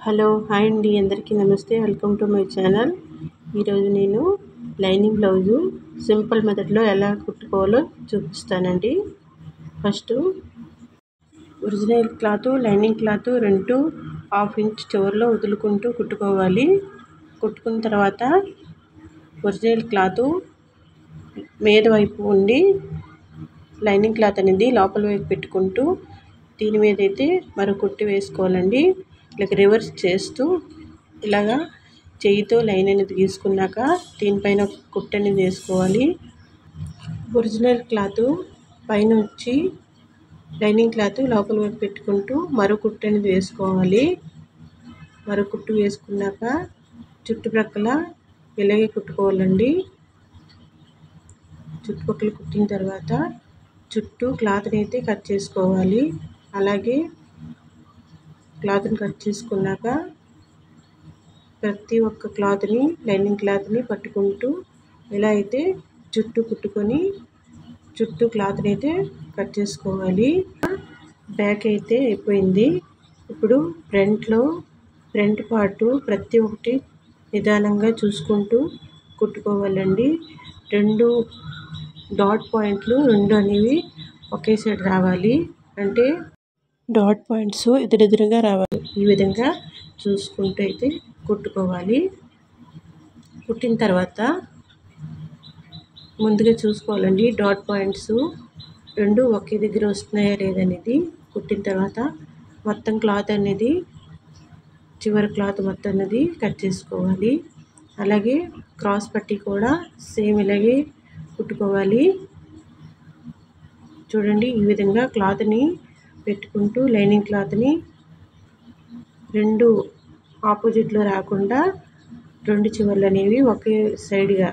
Hello hi అండి, అందరికీ నమస్తే. Welcome to my channel. ఈరోజు నేను లైనింగ్ బ్లౌజు సింపుల్ మెథడ్లో ఎలా కుట్టుకోవాలో చూపిస్తానండి. First original cloth lining cloth రెండు 1/2 ఇంచ్ చివరిలో వదులుకుంటూ కుట్టుకోవాలి. కుట్టుకున్న తర్వాత ఒరిజినల్ క్లాత్ మీద వైపు ఉండి లైనింగ్ క్లాత్ అనేది లోపల వైపు పెట్టుకుంటూ దీని మీద అయితే మరో కుట్టు వేసుకోవాలండి. ఇలాగ రివర్స్ చేస్తూ ఇలాగా చేయితో లైన్ అనేది గీసుకున్నాక దీనిపైన కుట్టు అనేది వేసుకోవాలి. ఒరిజినల్ క్లాత్ పైన వచ్చి లైనింగ్ క్లాత్ లోపల వైపు పెట్టుకుంటూ మరో కుట్టు అనేది వేసుకోవాలి. మరో కుట్టు వేసుకున్నాక చుట్టుప్రక్కల ఇలాగే కుట్టుకోవాలండి. చుట్టుపక్కల కుట్టిన తర్వాత చుట్టూ క్లాత్ని అయితే కట్ చేసుకోవాలి. అలాగే క్లాత్ని కట్ చేసుకున్నాక ప్రతి ఒక్క క్లాత్ని లైనింగ్ క్లాత్ని పట్టుకుంటూ ఇలా అయితే చుట్టూ కుట్టుకొని చుట్టూ క్లాత్ని అయితే కట్ చేసుకోవాలి. బ్యాక్ అయితే అయిపోయింది. ఇప్పుడు ఫ్రంట్ పార్ట్ ప్రతి ఒక్కటి నిదానంగా చూసుకుంటూ కుట్టుకోవాలండి. రెండు డాట్ పాయింట్లు అనేవి ఒకే సైడ్ రావాలి. అంటే డాట్ పాయింట్స్ ఎదురెదురుగా రావాలి. ఈ విధంగా చూసుకుంటూ అయితే కుట్టుకోవాలి. కుట్టిన తర్వాత ముందుగా చూసుకోవాలండి డాట్ పాయింట్స్ రెండు ఒకే దగ్గర వస్తున్నాయా లేదనేది. కుట్టిన తర్వాత మొత్తం క్లాత్ అనేది చివరి క్లాత్ మొత్తం అనేది కట్ చేసుకోవాలి. అలాగే క్రాస్ పట్టీ కూడా సేమ్ ఇలాగే కుట్టుకోవాలి. చూడండి, ఈ విధంగా క్లాత్ని పెట్టుకుంటూ లైనింగ్ క్లాత్ని రెండు ఆపోజిట్లో రాకుండా రెండు చివర్లు అనేవి ఒకే సైడ్గా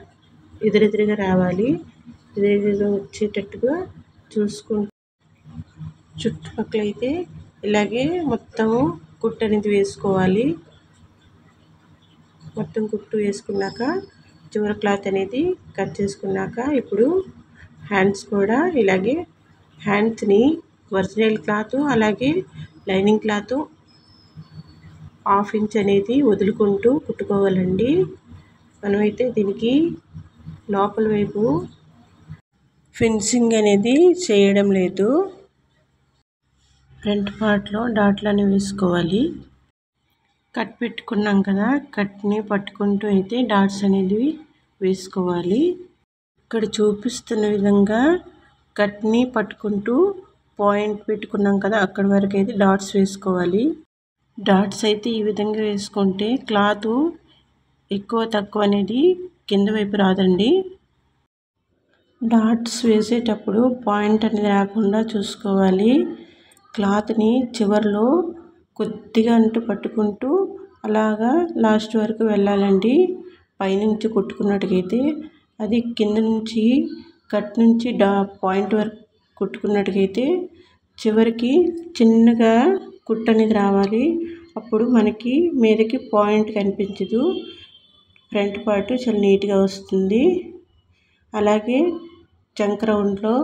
ఎదురెదురుగా రావాలి. ఎదురెదురుగా వచ్చేటట్టుగా చూసుకుంటూ చుట్టుపక్కల అయితే ఇలాగే మొత్తం కుట్టు అనేది వేసుకోవాలి. మొత్తం కుట్టు వేసుకున్నాక చివరి క్లాత్ అనేది కట్ చేసుకున్నాక ఇప్పుడు హ్యాండ్స్ కూడా ఇలాగే హ్యాండ్స్ని ఒరిజినల్ క్లాత్ అలాగే లైనింగ్ క్లాత్ 1/2 ఇంచ్ అనేది వదులుకుంటూ కుట్టుకోవాలండి. మనమైతే దీనికి లోపల వైపు ఫినిషింగ్ అనేది చేయడం లేదు. ఫ్రంట్ పార్ట్లో డాట్లు అనేవి వేసుకోవాలి. కట్ పెట్టుకున్నాం కదా, కట్ని పట్టుకుంటూ అయితే డాట్స్ అనేది వేసుకోవాలి. ఇక్కడ చూపిస్తున్న విధంగా కట్ని పట్టుకుంటూ పాయింట్ పెట్టుకున్నాం కదా, అక్కడి వరకు అయితే డాట్స్ వేసుకోవాలి. డాట్స్ అయితే ఈ విధంగా వేసుకుంటే క్లాత్ ఎక్కువ తక్కువ అనేది కింద వైపు రాదండి. డాట్స్ వేసేటప్పుడు పాయింట్ అనేది రాకుండా చూసుకోవాలి. క్లాత్ని చివర్లో కొద్దిగా అంటూ పట్టుకుంటూ అలాగా లాస్ట్ వరకు వెళ్ళాలండి. పైనుంచి కుట్టుకున్నట్టుగైతే అది కింద నుంచి కట్ నుంచి పాయింట్ వరకు కుట్టుకున్నట్టుగైతే చివరికి చిన్నగా కుట్టు అనేది రావాలి. అప్పుడు మనకి మీదకి పాయింట్ కనిపించదు. ఫ్రంట్ పార్ట్ చాలా నీట్గా వస్తుంది. అలాగే చంక రౌండ్లో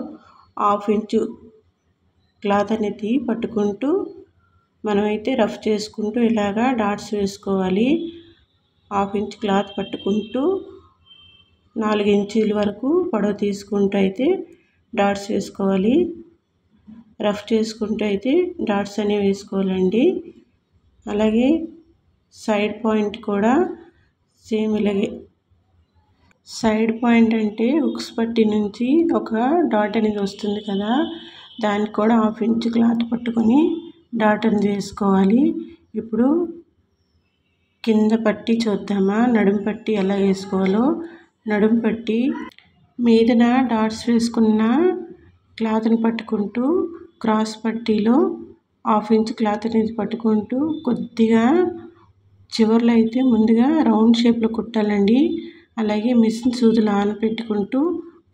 1/2 ఇంచు క్లాత్ అనేది పట్టుకుంటూ మనమైతే రఫ్ చేసుకుంటూ ఇలాగా డాట్స్ వేసుకోవాలి. 1/2 ఇంచ్ క్లాత్ పట్టుకుంటూ 4 ఇంచీల వరకు పొడవు తీసుకుంటూ అయితే డాట్స్ వేసుకోవాలి. రఫ్ చేసుకుంటూ అయితే డాట్స్ అనేవి వేసుకోవాలండి. అలాగే సైడ్ పాయింట్ కూడా సేమ్ ఇలాగే. సైడ్ పాయింట్ అంటే ఉక్స్ పట్టి నుంచి ఒక డాట్ అనేది వస్తుంది కదా, దానికి కూడా 1/2 ఇంచ్ క్లాత్ పట్టుకొని డాట్ అనేది వేసుకోవాలి. ఇప్పుడు కింద పట్టి చూద్దామా, నడుము పట్టి ఎలా వేసుకోవాలో. నడుము పట్టి మీదన డాట్స్ వేసుకున్న క్లాత్ని పట్టుకుంటూ క్రాస్ పట్టీలో 1/2 ఇంచ్ క్లాత్ అనేది పట్టుకుంటూ కొద్దిగా చివర్లో అయితే ముందుగా రౌండ్ షేప్లో కుట్టాలండి. అలాగే మిషన్ సూదులు ఆన్ పెట్టుకుంటూ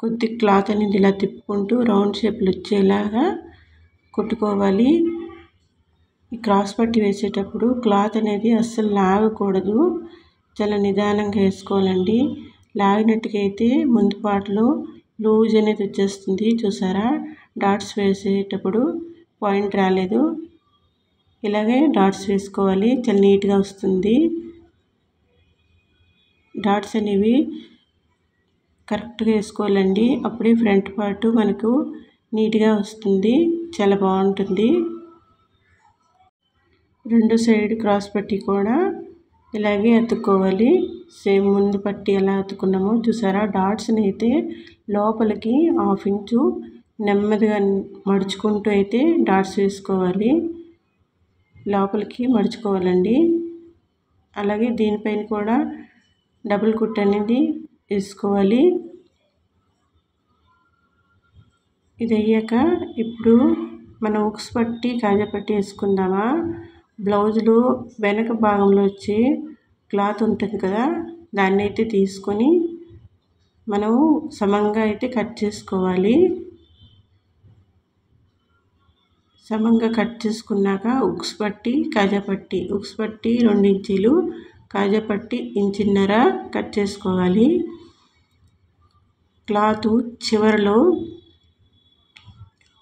కొద్ది క్లాత్ అనేది ఇలా తిప్పుకుంటూ రౌండ్ షేప్లు వచ్చేలాగా కుట్టుకోవాలి. ఈ క్రాస్ పట్టీ వేసేటప్పుడు క్లాత్ అనేది అస్సలు లాగకూడదు, చాలా నిదానంగా వేసుకోవాలండి. లాగినట్టుగా అయితే ముందు పార్ట్లో లూజ్ అనేది వచ్చేస్తుంది. చూసారా, డాట్స్ వేసేటప్పుడు పాయింట్ రాలేదు. ఇలాగే డాట్స్ వేసుకోవాలి. చాలా నీట్గా వస్తుంది. డాట్స్ అనేవి కరెక్ట్గా వేసుకోవాలండి. అప్పుడే ఫ్రంట్ పార్ట్ మనకు నీట్గా వస్తుంది. చాలా బాగుంటుంది. రెండు సైడ్ క్రాస్ పట్టి కూడా ఇలాగే అతుక్కోవాలి. సేమ్ ముందు పట్టి ఎలా అతుక్కున్నామో చూసారా. డాట్స్ని అయితే లోపలికి 1/2 ఇంచు నెమ్మదిగా మడుచుకుంటూ అయితే డాట్స్ వేసుకోవాలి. లోపలికి మడుచుకోవాలండి. అలాగే దీనిపైన కూడా డబుల్ కుట్ అనేది వేసుకోవాలి. ఇది అయ్యాక ఇప్పుడు మనం ఉక్స్ పట్టి కాజా పట్టి వేసుకుందామా. బ్లౌజ్లో వెనక భాగంలో వచ్చి క్లాత్ ఉంటుంది కదా, దాన్ని అయితే తీసుకొని మనం సమంగా అయితే కట్ చేసుకోవాలి. సమంగా కట్ చేసుకున్నాక ఉక్స్ పట్టి కాజా పట్టి, ఉక్స్ పట్టి 2 ఇంచీలు, కాజా పట్టి 1.5 కట్ చేసుకోవాలి. క్లాత్ చివరిలో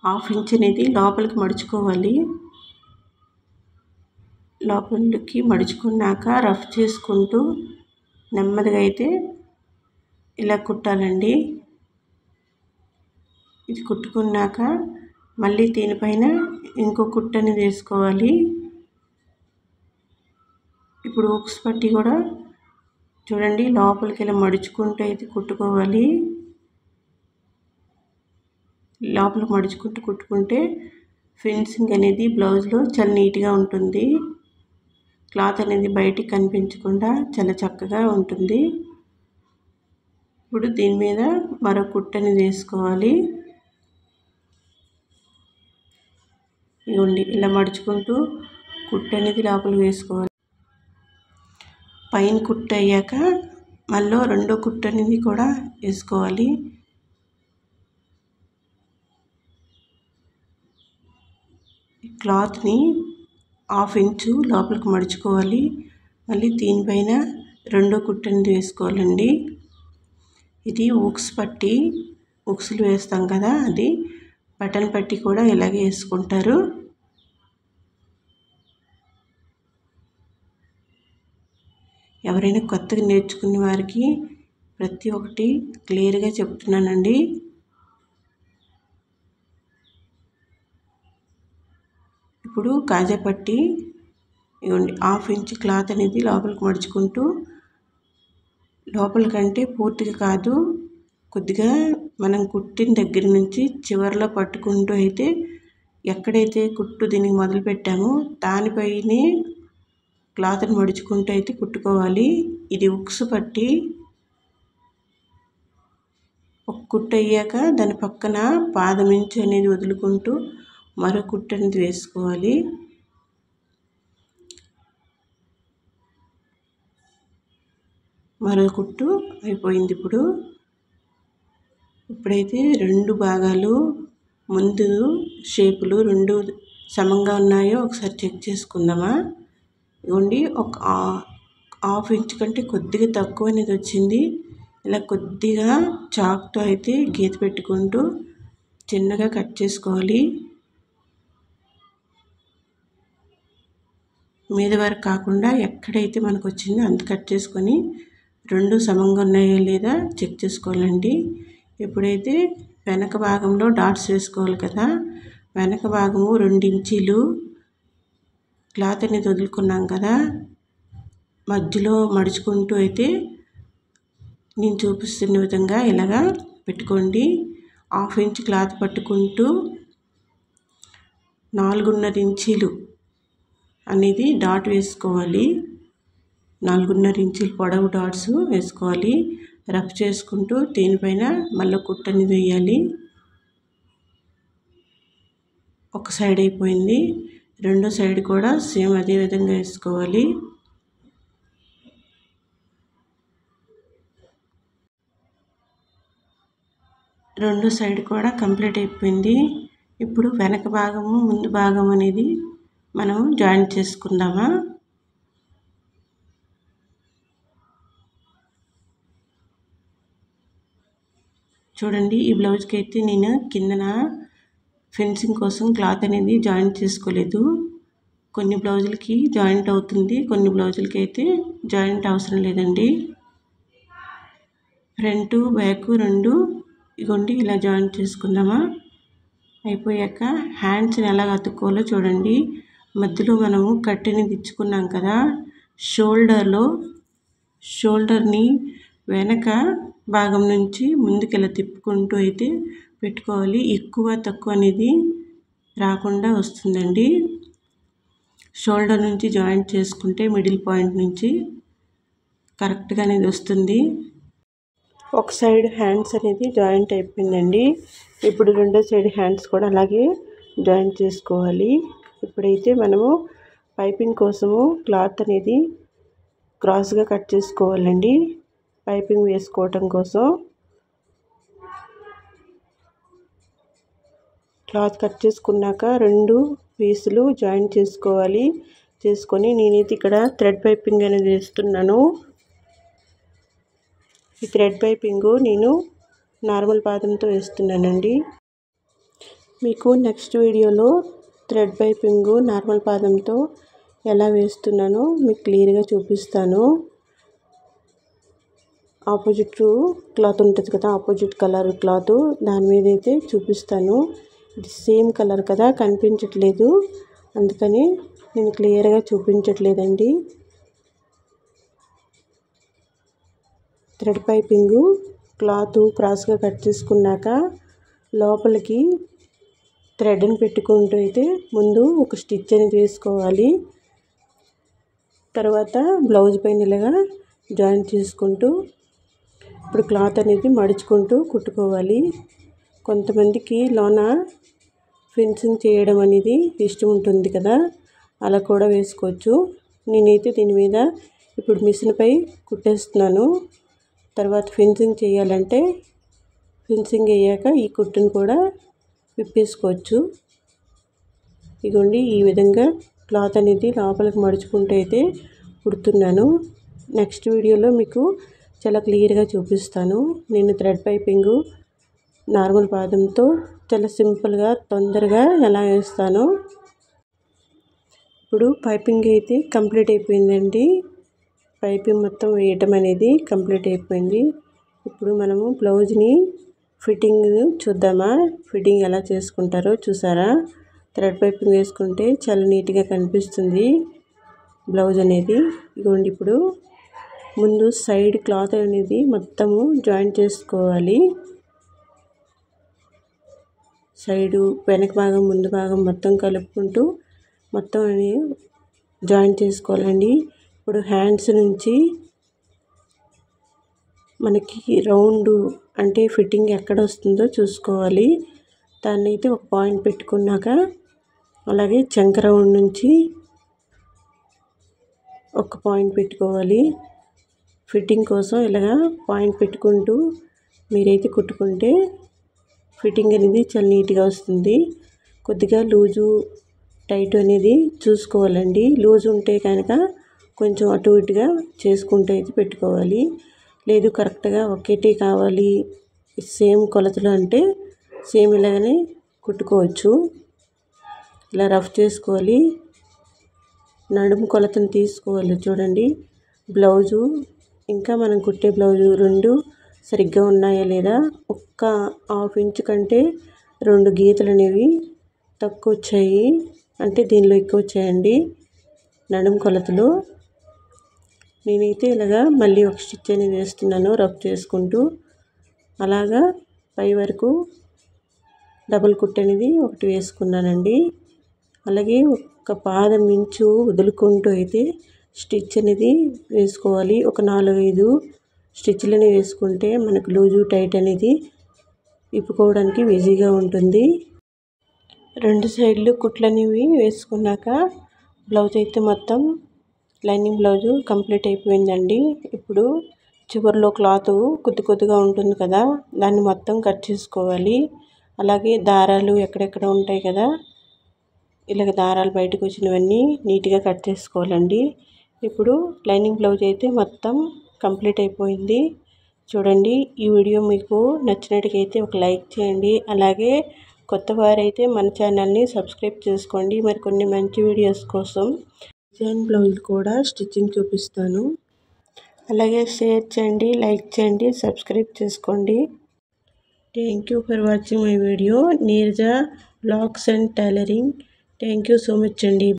1/2 ఇంచ్ అనేది లోపలికి మడుచుకోవాలి. లోపలికి మడుచుకున్నాక రఫ్ చేసుకుంటూ నెమ్మదిగా అయితే ఇలా కుట్టాలండి. ఇది కుట్టుకున్నాక మళ్ళీ దీనిపైన ఇంకో కుట్టు అనేది వేసుకోవాలి. ఇప్పుడు ఉక్స్ పట్టి కూడా చూడండి లోపలికి ఇలా మడుచుకుంటూ అయితే కుట్టుకోవాలి. లోపలికి మడుచుకుంటూ కుట్టుకుంటే ఫినిషింగ్ అనేది బ్లౌజ్లో చాలా నీట్గా ఉంటుంది. క్లాత్ అనేది బయటికి కనిపించకుండా చాలా చక్కగా ఉంటుంది. ఇప్పుడు దీని మీద మరో కుట్టు అనేది వేసుకోవాలి. ఇవ్వండి ఇలా మడుచుకుంటూ కుట్టు అనేది లోపలికి వేసుకోవాలి. పైన కుట్టు అయ్యాక మళ్ళీ రెండో కుట్టు అనేది కూడా వేసుకోవాలి. క్లాత్ని 1/2 ఇంచు లోపలికి మడుచుకోవాలి. మళ్ళీ దీనిపైన రెండో కుట్టు అనేది వేసుకోవాలండి. ఇది ఉక్స్ పట్టి, ఉక్స్లు వేస్తాం కదా, అది బటన్ పట్టి కూడా ఇలాగే వేసుకుంటారు. ఎవరైనా కొత్తగా నేర్చుకునే వారికి ప్రతి ఒక్కటి క్లియర్గా చెప్తున్నానండి. ఇప్పుడు కాజా పట్టి ఇవ్వండి 1/2 ఇంచ్ క్లాత్ అనేది లోపలికి మడుచుకుంటూ, లోపలికంటే పూర్తిగా కాదు, కొద్దిగా మనం కుట్టిన దగ్గర నుంచి చివరిలో పట్టుకుంటూ అయితే ఎక్కడైతే కుట్టు దీనికి మొదలు పెట్టామో దానిపైనే క్లాత్ని మడుచుకుంటూ అయితే కుట్టుకోవాలి. ఇది ఉక్స్ పట్టి. ఒక కుట్టు అయ్యాక దాని పక్కన పాదం ఇంచు అనేది వదులుకుంటూ మరో కుట్టు అనేది వేసుకోవాలి. మరో కుట్టు అయిపోయింది. ఇప్పుడైతే రెండు భాగాలు ముందు షేపులు రెండు సమంగా ఉన్నాయో ఒకసారి చెక్ చేసుకుందామా. ఇవ్వండి ఒక 1/2 ఇంచ్ కంటే కొద్దిగా తక్కువ అనేది వచ్చింది. ఇలా కొద్దిగా చాక్తో అయితే గీత పెట్టుకుంటూ చిన్నగా కట్ చేసుకోవాలి. మీద వరకు కాకుండా ఎక్కడైతే మనకు వచ్చిందో అంత కట్ చేసుకొని రెండు సమంగా ఉన్నాయో లేదా చెక్ చేసుకోవాలండి. ఇప్పుడైతే వెనక భాగంలో డాట్స్ వేసుకోవాలి కదా. వెనక భాగము 2 ఇంచీలు క్లాత్ అనేది వదులుకున్నాం కదా, మధ్యలో మడుచుకుంటూ అయితే నేను చూపిస్తున్న విధంగా ఇలాగా పెట్టుకోండి. 1/2 ఇంచ్ క్లాత్ పట్టుకుంటూ 4.5 ఇంచీలు అనేది డాట్ వేసుకోవాలి. 4.5 ఇంచీలు పొడవు డాట్స్ వేసుకోవాలి. రఫ్ చేసుకుంటూ దీనిపైన మళ్ళీ కుట్టు అనేది వేయాలి. ఒక సైడ్ అయిపోయింది, రెండో సైడ్ కూడా సేమ్ అదే విధంగా వేసుకోవాలి. రెండో సైడ్ కూడా కంప్లీట్ అయిపోయింది. ఇప్పుడు వెనక భాగము ముందు భాగం అనేది మనం జాయిన్ చేసుకుందామా. చూడండి ఈ బ్లౌజ్కి అయితే నేను కిందన ఫినిషింగ్ కోసం క్లాత్ అనేది జాయిన్ చేసుకోలేదు. కొన్ని బ్లౌజులకి జాయింట్ అవుతుంది, కొన్ని బ్లౌజులకి అయితే జాయింట్ అవసరం లేదండి. ఫ్రంట్ బ్యాక్ రెండు ఇగోండి ఇలా జాయింట్ చేసుకుందామా. అయిపోయాక హ్యాండ్స్ని ఎలా అతుక్కోవాలో చూడండి. మధ్యలో మనము కట్టిని దించుకున్నాం కదా, షోల్డర్ని వెనక భాగం నుంచి ముందుకు ఇలా తిప్పుకుంటూ అయితే పెట్టుకోవాలి. ఎక్కువ తక్కువ అనేది రాకుండా వస్తుందండి. షోల్డర్ నుంచి జాయింట్ చేసుకుంటే మిడిల్ పాయింట్ నుంచి కరెక్ట్గా అనేది వస్తుంది. ఒక సైడ్ హ్యాండ్స్ అనేది జాయింట్ అయిపోయిందండి. ఇప్పుడు రెండో సైడ్ హ్యాండ్స్ కూడా అలాగే జాయింట్ చేసుకోవాలి. ఇప్పుడైతే మనము పైపింగ్ కోసము క్లాత్ అనేది క్రాస్గా కట్ చేసుకోవాలండి. పైపింగ్ వేసుకోవటం కోసం క్లాత్ కట్ చేసుకున్నాక రెండు పీసులు జాయింట్ చేసుకోవాలి. చేసుకొని నేనైతే ఇక్కడ థ్రెడ్ పైపింగ్ అనేది వేస్తున్నాను. ఈ థ్రెడ్ పైపింగ్ నేను నార్మల్ పాదంతో వేస్తున్నానండి. మీకు నెక్స్ట్ వీడియోలో థ్రెడ్ పైపింగ్ నార్మల్ పాదంతో ఎలా వేస్తున్నానో మీకు క్లియర్గా చూపిస్తాను. ఆపోజిట్ క్లాత్ ఉంటుంది కదా, ఆపోజిట్ కలర్ క్లాత్, దాని మీద అయితే చూపిస్తాను. ఇది సేమ్ కలర్ కదా, కనిపించట్లేదు, అందుకని నేను క్లియర్గా చూపించట్లేదండి. థ్రెడ్ పైపింగ్ క్లాత్ క్రాస్గా కట్ చేసుకున్నాక లోపలికి థ్రెడ్ని పెట్టుకుంటూ అయితే ముందు ఒక స్టిచ్ అనేది వేసుకోవాలి. తర్వాత బ్లౌజ్ పైన ఇలాగా జాయింట్ చేసుకుంటూ ఇప్పుడు క్లాత్ అనేది మడుచుకుంటూ కుట్టుకోవాలి. కొంతమందికి లోన ఫినిషింగ్ చేయడం అనేది ఇష్టం ఉంటుంది కదా, అలా కూడా వేసుకోవచ్చు. నేనైతే దీని మీద ఇప్పుడు మిషన్పై కుట్టేస్తున్నాను. తర్వాత ఫినిషింగ్ చేయాలంటే ఫినిషింగ్ అయ్యాక ఈ కుట్టును కూడా విప్పేసుకోవచ్చు. ఇదిగోండి ఈ విధంగా క్లాత్ అనేది లోపలికి మడుచుకుంటూ అయితే కుడుతున్నాను. నెక్స్ట్ వీడియోలో మీకు చాలా క్లియర్గా చూపిస్తాను. నేను థ్రెడ్ పైపింగ్ నార్మల్ పాదంతో చాలా సింపుల్గా తొందరగా ఎలా వేస్తానో. ఇప్పుడు పైపింగ్ అయితే కంప్లీట్ అయిపోయిందండి. పైపింగ్ మొత్తం వేయటం అనేది కంప్లీట్ అయిపోయింది. ఇప్పుడు మనము బ్లౌజ్ని ఫిట్టింగ్ చూద్దామా. ఫిట్టింగ్ ఎలా చేసుకుంటారో చూసారా. థ్రెడ్ పైపింగ్ వేసుకుంటే చాలా నీట్గా కనిపిస్తుంది బ్లౌజ్ అనేది. ఇదిగోండి ఇప్పుడు ముందు సైడ్ క్లాత్ అనేది మొత్తము జాయింట్ చేసుకోవాలి. సైడు వెనక భాగం ముందు భాగం మొత్తం కలుపుకుంటూ మొత్తం అని జాయింట్ చేసుకోవాలండి. ఇప్పుడు హ్యాండ్స్ నుంచి మనకి రౌండ్ అంటే ఫిట్టింగ్ ఎక్కడ వస్తుందో చూసుకోవాలి. దాన్ని అయితే ఒక పాయింట్ పెట్టుకున్నాక అలాగే చంక రౌండ్ నుంచి ఒక పాయింట్ పెట్టుకోవాలి. ఫిట్టింగ్ కోసం ఇలాగా పాయింట్ పెట్టుకుంటూ మీరైతే కుట్టుకుంటే ఫిట్టింగ్ అనేది చాలా నీట్గా వస్తుంది. కొద్దిగా లూజు టైట్ అనేది చూసుకోవాలండి. లూజ్ ఉంటే కనుక కొంచెం అటు ఇటుగా చేసుకుంటూ అయితే పెట్టుకోవాలి. లేదు కరెక్ట్గా ఒకటి కావాలి సేమ్ కొలతలు అంటే సేమ్ ఇలాగనే కుట్టుకోవచ్చు. ఇలా రఫ్ చేసుకోవాలి. నడుము కొలతను తీసుకోవాలి. చూడండి బ్లౌజు ఇంకా మనం కుట్టే బ్లౌజు రెండు సరిగ్గా ఉన్నాయా లేదా. ఒక్క హాఫ్ ఇంచ్ కంటే 2 గీతలు అనేవి తక్కువ వచ్చాయి, అంటే దీనిలో ఎక్కువ వచ్చాయండి నడుము కొలతలు. నేనైతే ఇలాగా మళ్ళీ ఒక స్టిచ్ అనేది వేస్తున్నాను రఫ్ చేసుకుంటూ. అలాగా పై వరకు డబుల్ కుట్ అనేది ఒకటి వేసుకున్నానండి. అలాగే ఒక పాదం ఇంచు వదులుకుంటూ అయితే స్టిచ్ అనేది వేసుకోవాలి. ఒక 4-5 స్టిచ్లని వేసుకుంటే మనకు లూజు టైట్ అనేది విప్పుకోవడానికి ఈజీగా ఉంటుంది. రెండు సైడ్లు కుట్లు అనేవి వేసుకున్నాక బ్లౌజ్ అయితే మొత్తం లైనింగ్ బ్లౌజు కంప్లీట్ అయిపోయిందండి. ఇప్పుడు చివరిలో క్లాత్ కొద్దిగా ఉంటుంది కదా, దాన్ని మొత్తం కట్ చేసుకోవాలి. అలాగే దారాలు ఎక్కడెక్కడ ఉంటాయి కదా, ఇలాగ దారాలు బయటకు వచ్చినవన్నీ నీట్గా కట్ చేసుకోవాలండి. ఇప్పుడు లైనింగ్ బ్లౌజ్ అయితే మొత్తం కంప్లీట్ అయిపోయింది. చూడండి ఈ వీడియో మీకు నచ్చినట్టుగైతే ఒక లైక్ చేయండి. అలాగే కొత్త వారైతే మన ఛానల్ని సబ్స్క్రైబ్ చేసుకోండి. మరి కొన్ని మంచి వీడియోస్ కోసం డిజైన్ బ్లౌజ్ కూడా స్టిచ్చింగ్ చూపిస్తాను. అలాగే షేర్ చేయండి, లైక్ చేయండి, సబ్స్క్రైబ్ చేసుకోండి. Thank you for watching my video. Neeraja blogs and tailoring. Thank you so much అండి.